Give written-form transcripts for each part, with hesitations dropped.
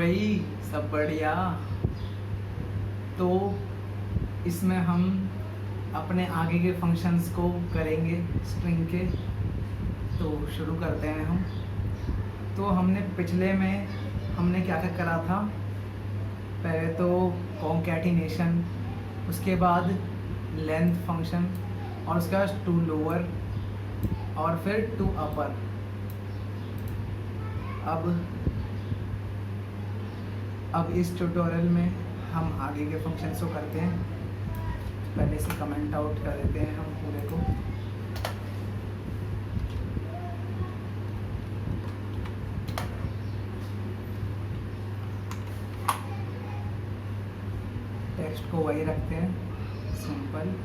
भाई, सब बढ़िया। तो इसमें हम अपने आगे के फंक्शंस को करेंगे स्ट्रिंग के। तो शुरू करते हैं हम। तो हमने पिछले में हमने क्या क्या करा था। पहले तो कॉन्कैटिनेशन, उसके बाद लेंथ फंक्शन, और उसके बाद टू लोअर और फिर टू अपर। अब इस ट्यूटोरियल में हम आगे के फंक्शंस को करते हैं। पहले से कमेंट आउट कर देते हैं हम पूरे को। टेक्स्ट को वही रखते हैं, सिंपल।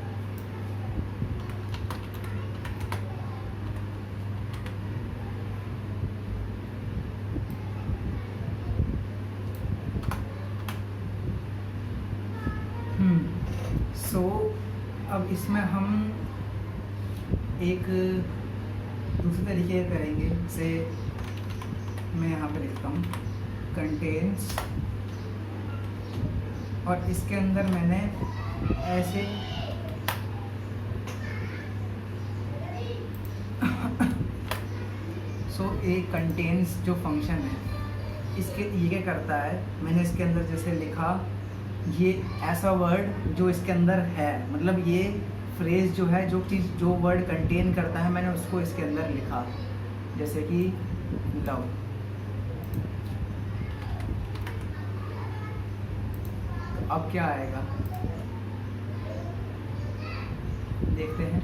सो अब इसमें हम एक दूसरे तरीके करेंगे। से मैं यहाँ पे लिखता हूँ कंटेन्स, और इसके अंदर मैंने ऐसे एक कंटेन्स जो फंक्शन है, इसके ये क्या करता है, मैंने इसके अंदर जैसे लिखा, ये ऐसा वर्ड जो इसके अंदर है, मतलब ये फ्रेज जो है, जो चीज़ जो वर्ड कंटेन करता है, मैंने उसको इसके अंदर लिखा। जैसे कि लव। तो अब क्या आएगा देखते हैं।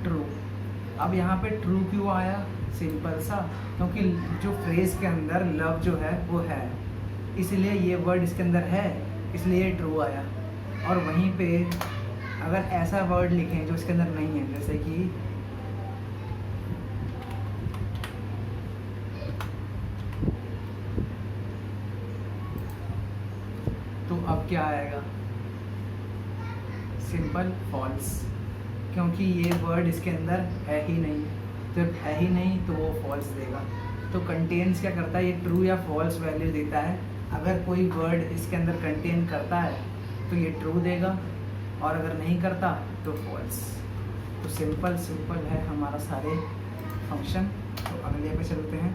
ट्रू। अब यहाँ पे ट्रू क्यों आया? सिंपल सा, क्योंकि जो फ्रेज के अंदर लव जो है वो है, इसलिए ये वर्ड इसके अंदर है, इसलिए ट्रू आया। और वहीं पे अगर ऐसा वर्ड लिखें जो इसके अंदर नहीं है, जैसे कि तो अब क्या आएगा? सिंपल फॉल्स, क्योंकि ये वर्ड इसके अंदर है ही नहीं। जब है ही नहीं तो वो फॉल्स देगा। तो कंटेन्स क्या करता है, ये ट्रू या फॉल्स वैल्यू देता है। अगर कोई वर्ड इसके अंदर कंटेन करता है तो ये ट्रू देगा, और अगर नहीं करता तो फॉल्स। तो सिंपल है हमारा सारे फंक्शन। तो अगले पे चलते हैं।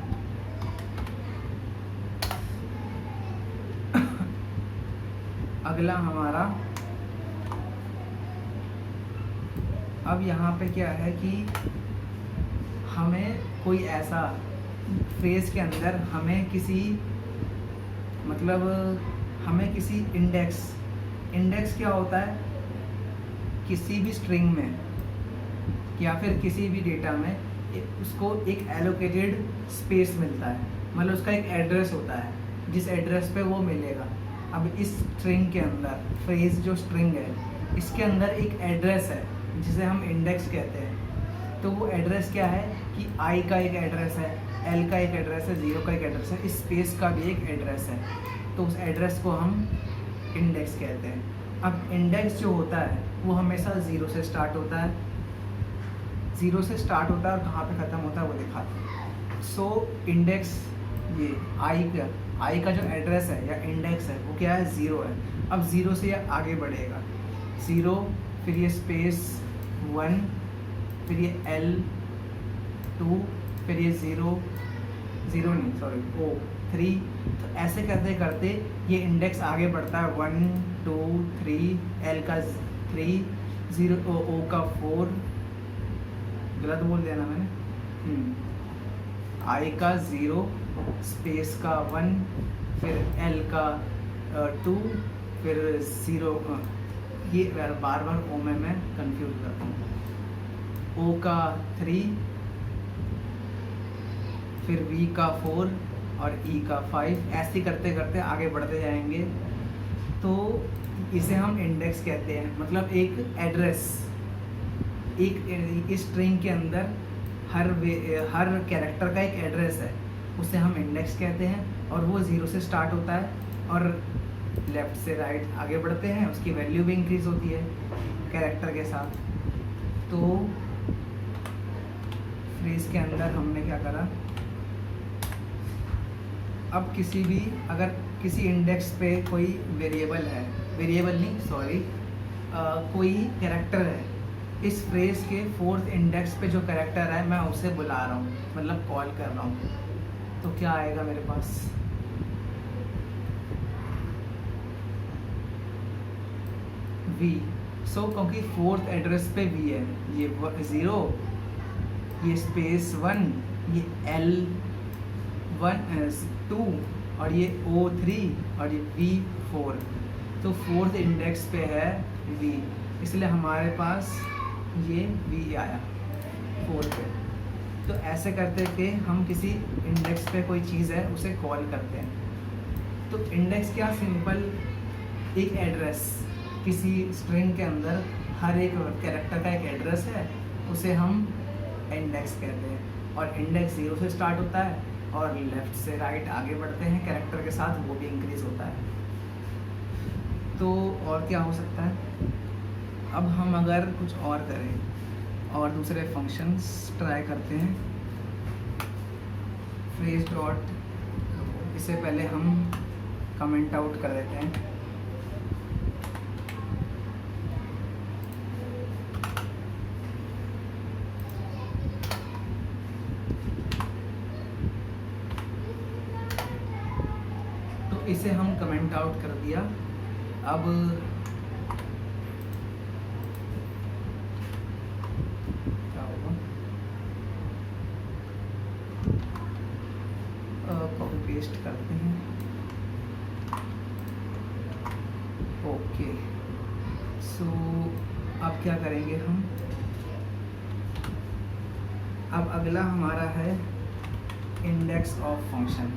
अगला हमारा, अब यहाँ पे क्या है कि हमें कोई ऐसा फ्रेज के अंदर हमें किसी इंडेक्स क्या होता है, किसी भी स्ट्रिंग में या फिर किसी भी डेटा में उसको एक एलोकेटेड स्पेस मिलता है, मतलब उसका एक एड्रेस होता है जिस एड्रेस पे वो मिलेगा। अब इस स्ट्रिंग के अंदर, फ्रेज जो स्ट्रिंग है, इसके अंदर एक एड्रेस है जिसे हम इंडेक्स कहते हैं। तो वो एड्रेस क्या है कि आई का एक एड्रेस है, एल का एक एड्रेस है, 0 का एक एड्रेस है, इस स्पेस का भी एक एड्रेस है। तो उस एड्रेस को हम इंडेक्स कहते हैं। अब इंडेक्स जो होता है वो हमेशा 0 से स्टार्ट होता है, 0 से स्टार्ट होता है और कहाँ पे ख़त्म होता है वो दिखाते हैं। सो इंडेक्स, ये आई का जो एड्रेस है या इंडेक्स है वो क्या है, 0 है। अब 0 से ये आगे बढ़ेगा, 0, फिर ये स्पेस 1, फिर ये L 2, फिर ये 0 3। तो ऐसे करते करते ये इंडेक्स आगे बढ़ता है, 1 2 3, L का 3, 0 O का 4, गलत बोल दिया ना मैंने, I का 0, स्पेस का 1, फिर L का 2, फिर 0। ये बार ओ में मैं कंफ्यूज करता हूँ। O का 3, फिर V का 4 और E का 5। ऐसे करते करते आगे बढ़ते जाएंगे। तो इसे हम इंडेक्स कहते हैं, मतलब एक एड्रेस, एक स्ट्रिंग के अंदर हर कैरेक्टर का एक एड्रेस है, उसे हम इंडेक्स कहते हैं। और वो 0 से स्टार्ट होता है और लेफ़्ट से राइट आगे बढ़ते हैं, उसकी वैल्यू भी इंक्रीज़ होती है कैरेक्टर के साथ। तो फ्रेज के अंदर हमने क्या करा, अब किसी भी अगर किसी इंडेक्स पे कोई वेरिएबल है, वेरिएबल नहीं सॉरी, कोई कैरेक्टर है, इस फ्रेज के 4th इंडेक्स पे जो कैरेक्टर है मैं उसे बुला रहा हूँ, मतलब कॉल कर रहा हूँ, तो क्या आएगा मेरे पास, v। सो क्योंकि 4th एड्रेस पे v है, ये 0, ये स्पेस 1, ये L2 और ये O3 और ये V4, तो 4th इंडेक्स पे है v, इसलिए हमारे पास ये v आया 4 पे। तो ऐसे करते कि हम किसी इंडेक्स पे कोई चीज़ है उसे कॉल करते हैं। तो इंडेक्स क्या, सिंपल एक एड्रेस, किसी स्ट्रिंग के अंदर हर एक कैरेक्टर का एक एड्रेस है, उसे हम इंडेक्स कहते हैं। और इंडेक्स 0 से स्टार्ट होता है और लेफ़्ट से राइट आगे बढ़ते हैं कैरेक्टर के साथ, वो भी इंक्रीज होता है। तो और क्या हो सकता है, अब हम अगर कुछ और करें और दूसरे फंक्शंस ट्राई करते हैं, फ्रेज डॉट, इससे पहले हम कमेंट आउट कर देते हैं। तो इसे हम कमेंट आउट कर दिया। अब क्या होगा, कॉपी पेस्ट करते हैं, ओके। सो अब क्या करेंगे हम, अब अगला हमारा है इंडेक्स ऑफ फंक्शन।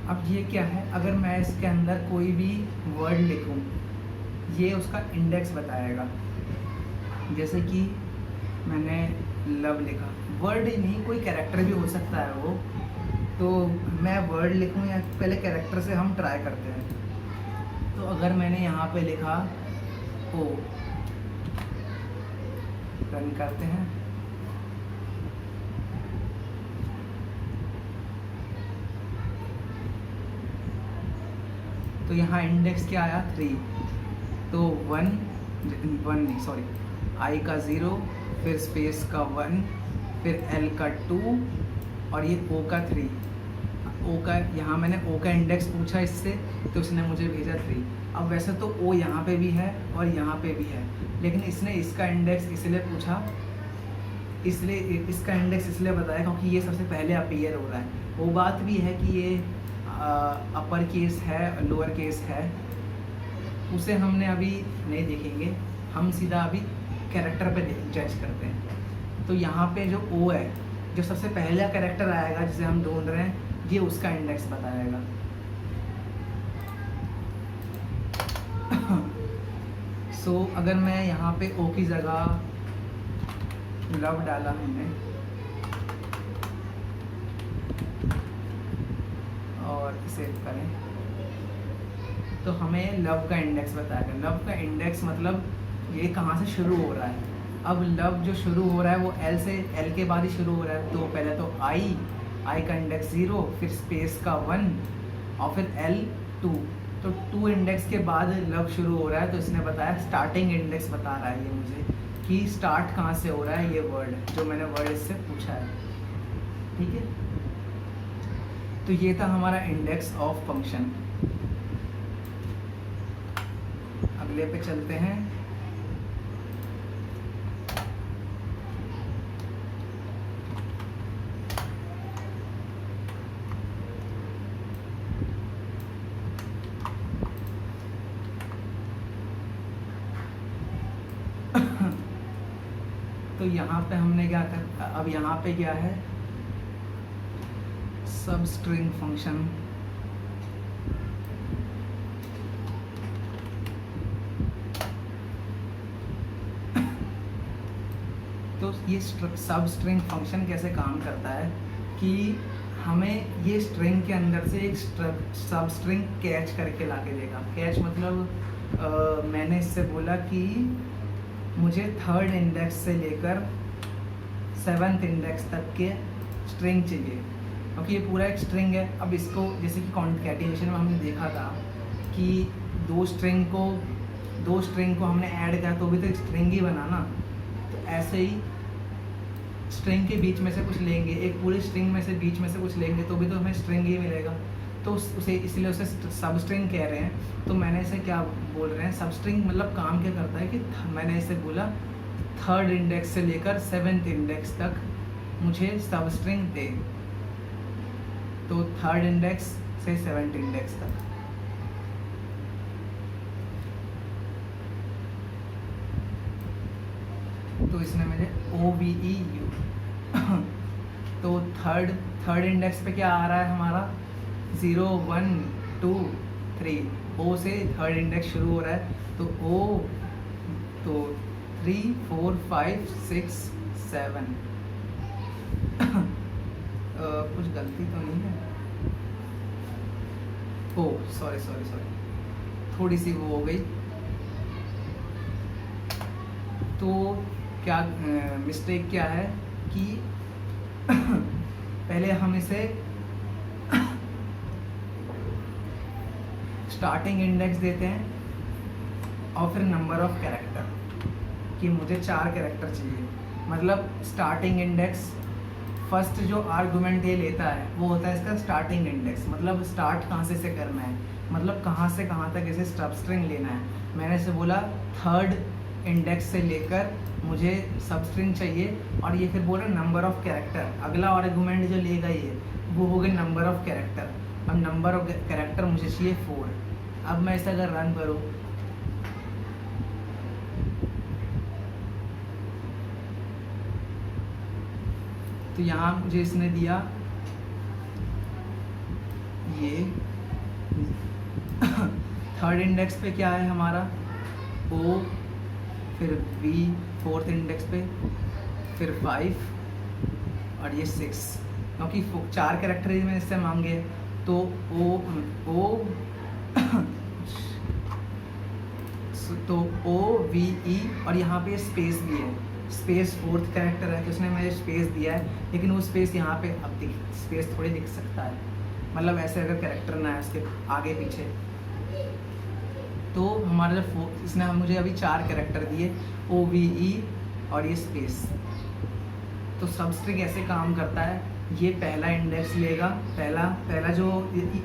अब ये क्या है, अगर मैं इसके अंदर कोई भी वर्ड लिखूं, ये उसका इंडेक्स बताएगा। जैसे कि मैंने लव लिखा, वर्ड ही नहीं, कोई कैरेक्टर भी हो सकता है वो, तो मैं वर्ड लिखूं या पहले कैरेक्टर से हम ट्राई करते हैं। तो अगर मैंने यहाँ पे लिखा ओ, रन करते हैं, तो यहाँ इंडेक्स क्या आया 3, तो 1 नहीं सॉरी, आई का 0, फिर स्पेस का 1, फिर एल का 2 और ये ओ का 3। ओ का, यहाँ मैंने ओ का इंडेक्स पूछा इससे, तो उसने मुझे भेजा 3। अब वैसे तो ओ यहाँ पे भी है और यहाँ पे भी है, लेकिन इसने इसका इंडेक्स इसलिए पूछा, इसलिए इसका इंडेक्स इसलिए बताया क्योंकि ये सबसे पहले अपीयर हो रहा है। वो बात भी है कि ये अपर केस है लोअर केस है, उसे हमने अभी नहीं देखेंगे, हम सीधा अभी कैरेक्टर पे जज करते हैं। तो यहाँ पे जो ओ है, जो सबसे पहला कैरेक्टर आएगा जिसे हम ढूंढ रहे हैं, ये उसका इंडेक्स बताएगा। सो अगर मैं यहाँ पे ओ की जगह लव डाला हमने और इसे करें, तो हमें लव का इंडेक्स बताएगा। लव का इंडेक्स मतलब ये कहाँ से शुरू हो रहा है। अब लव जो शुरू हो रहा है वो एल से, एल के बाद ही शुरू हो रहा है। तो पहले तो आई का इंडेक्स 0, फिर स्पेस का 1 और फिर L2, तो 2 इंडेक्स के बाद लव शुरू हो रहा है। तो इसने बताया, स्टार्टिंग इंडेक्स बता रहा है ये मुझे कि स्टार्ट कहाँ से हो रहा है, ये वर्ड जो मैंने वर्ड इससे पूछा है। ठीक है, तो ये था हमारा इंडेक्स ऑफ फंक्शन। अगले पे चलते हैं। तो यहाँ पे हमने क्या कर, अब यहाँ पे क्या है, सब स्ट्रिंग फंक्शन। तो ये सब स्ट्रिंग फंक्शन कैसे काम करता है कि हमें ये स्ट्रिंग के अंदर से एक सब स्ट्रिंग कैच करके ला के देगा। कैच मतलब मैंने इससे बोला कि मुझे थर्ड इंडेक्स से लेकर 7th इंडेक्स तक के स्ट्रिंग चाहिए, क्योंकि ये पूरा एक स्ट्रिंग है। अब इसको जैसे कि कॉन्कैटिनेशन में हमने देखा था कि दो स्ट्रिंग को हमने ऐड किया तो भी तो एक स्ट्रिंग ही बना ना। तो ऐसे ही स्ट्रिंग के बीच में से कुछ लेंगे, एक पूरी स्ट्रिंग में से बीच में से कुछ लेंगे तो भी तो हमें स्ट्रिंग ही मिलेगा। तो उसे इसलिए उसे सब स्ट्रिंग कह रहे हैं। तो मैंने इसे क्या बोल रहे हैं, सब स्ट्रिंग मतलब काम क्या करता है कि मैंने इसे बोला थर्ड इंडेक्स से लेकर 7th इंडेक्स तक मुझे सब स्ट्रिंग दे। तो थर्ड इंडेक्स से 7th इंडेक्स तक। तो इसने मुझे OVEU तो थर्ड इंडेक्स पे क्या आ रहा है हमारा 0 1 2 3। O से थर्ड इंडेक्स शुरू हो रहा है तो O, तो 3 4 5 6 7 कुछ गलती तो नहीं है? ओ सॉरी थोड़ी सी वो हो गई। तो क्या मिस्टेक क्या है कि पहले हम इसे स्टार्टिंग इंडेक्स देते हैं और फिर नंबर ऑफ कैरेक्टर कि मुझे 4 कैरेक्टर चाहिए। मतलब स्टार्टिंग इंडेक्स फर्स्ट जो आर्गुमेंट ये लेता है वो होता है इसका स्टार्टिंग इंडेक्स। मतलब स्टार्ट कहाँ से करना है, मतलब कहाँ से कहाँ तक इसे सब स्ट्रिंग लेना है। मैंने इसे बोला थर्ड इंडेक्स से लेकर मुझे सब स्ट्रिंग चाहिए, और ये फिर बोल रहा है नंबर ऑफ कैरेक्टर। अगला आर्गुमेंट जो लेगा ये वो हो गया नंबर ऑफ कैरेक्टर। अब नंबर ऑफ कैरेक्टर मुझे चाहिए 4। अब मैं इसे अगर रन करूँ तो यहाँ मुझे इसने दिया ये थर्ड इंडेक्स पे क्या है हमारा O, फिर V फोर्थ इंडेक्स पे, फिर 5 और ये 6, क्योंकि 4 कैरेक्टर मैंने इससे मांगे। तो तो OVE और यहाँ पे स्पेस भी है, स्पेस फोर्थ कैरेक्टर है तो उसने मुझे स्पेस दिया है। लेकिन वो स्पेस यहाँ पे अब स्पेस थोड़ी दिख सकता है, मतलब ऐसे अगर कैरेक्टर ना है उसके आगे पीछे। तो हमारा जो इसने मुझे अभी 4 कैरेक्टर दिए OVE और ये स्पेस। तो सब स्ट्रिंग ऐसे काम करता है, ये पहला इंडेक्स लेगा, पहला जो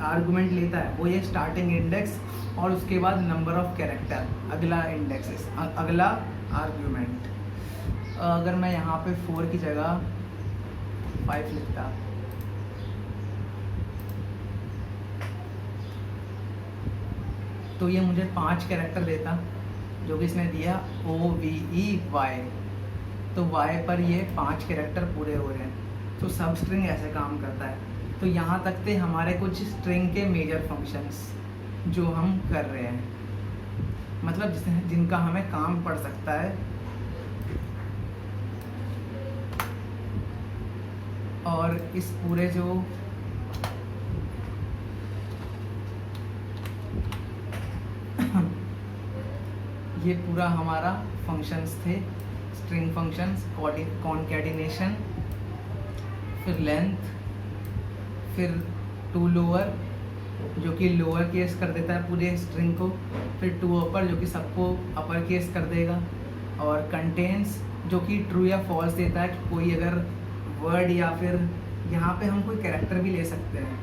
आर्गुमेंट लेता है वो ये स्टार्टिंग इंडेक्स, और उसके बाद नंबर ऑफ कैरेक्टर अगला इंडेक्स, अगला आर्गुमेंट। अगर मैं यहाँ पे 4 की जगह 5 लिखता तो ये मुझे 5 कैरेक्टर देता, जो कि इसने दिया OVEY। तो Y पर ये 5 कैरेक्टर पूरे हो रहे हैं। तो सब स्ट्रिंग ऐसे काम करता है। तो यहाँ तक थे हमारे कुछ स्ट्रिंग के मेजर फंक्शंस जो हम कर रहे हैं, मतलब जिनका हमें काम पड़ सकता है। और इस पूरे जो ये पूरा हमारा फंक्शंस थे, स्ट्रिंग फंक्शंस, कॉन्कैटिनेशन, फिर लेंथ, फिर टू लोअर जो कि लोअर केस कर देता है पूरे स्ट्रिंग को, फिर टू अपर जो कि सबको अपर केस कर देगा, और कंटेन्स जो कि ट्रू या फॉल्स देता है कि कोई अगर वर्ड या फिर यहाँ पे हम कोई कैरेक्टर भी ले सकते हैं,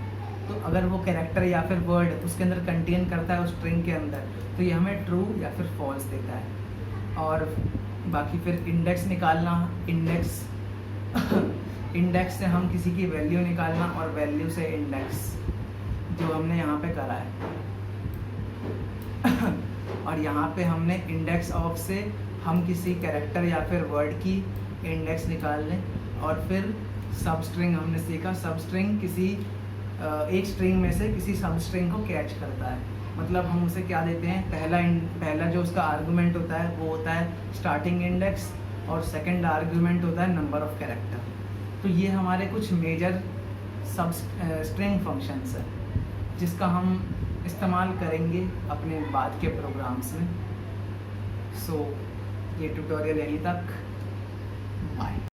तो अगर वो कैरेक्टर या फिर वर्ड उसके अंदर कंटेन करता है उस स्ट्रिंग के अंदर, तो ये हमें ट्रू या फिर फॉल्स देता है। और बाकी फिर इंडेक्स निकालना, इंडेक्स से हम किसी की वैल्यू निकालना, और वैल्यू से इंडेक्स, जो हमने यहाँ पे करा है। और यहाँ पे हमने इंडेक्स ऑफ से हम किसी कैरेक्टर या फिर वर्ड की इंडेक्स निकाल लें। और फिर सब स्ट्रिंग हमने सीखा, सब स्ट्रिंग किसी एक स्ट्रिंग में से किसी सब स्ट्रिंग को कैच करता है। मतलब हम उसे क्या देते हैं, पहला जो उसका आर्गुमेंट होता है वो होता है स्टार्टिंग इंडेक्स, और सेकंड आर्गुमेंट होता है नंबर ऑफ कैरेक्टर। तो ये हमारे कुछ मेजर सब स्ट्रिंग फंक्शंस है, जिसका हम इस्तेमाल करेंगे अपने बाद के प्रोग्राम्स में। सो ये ट्यूटोरियल यहीं तक, बाय।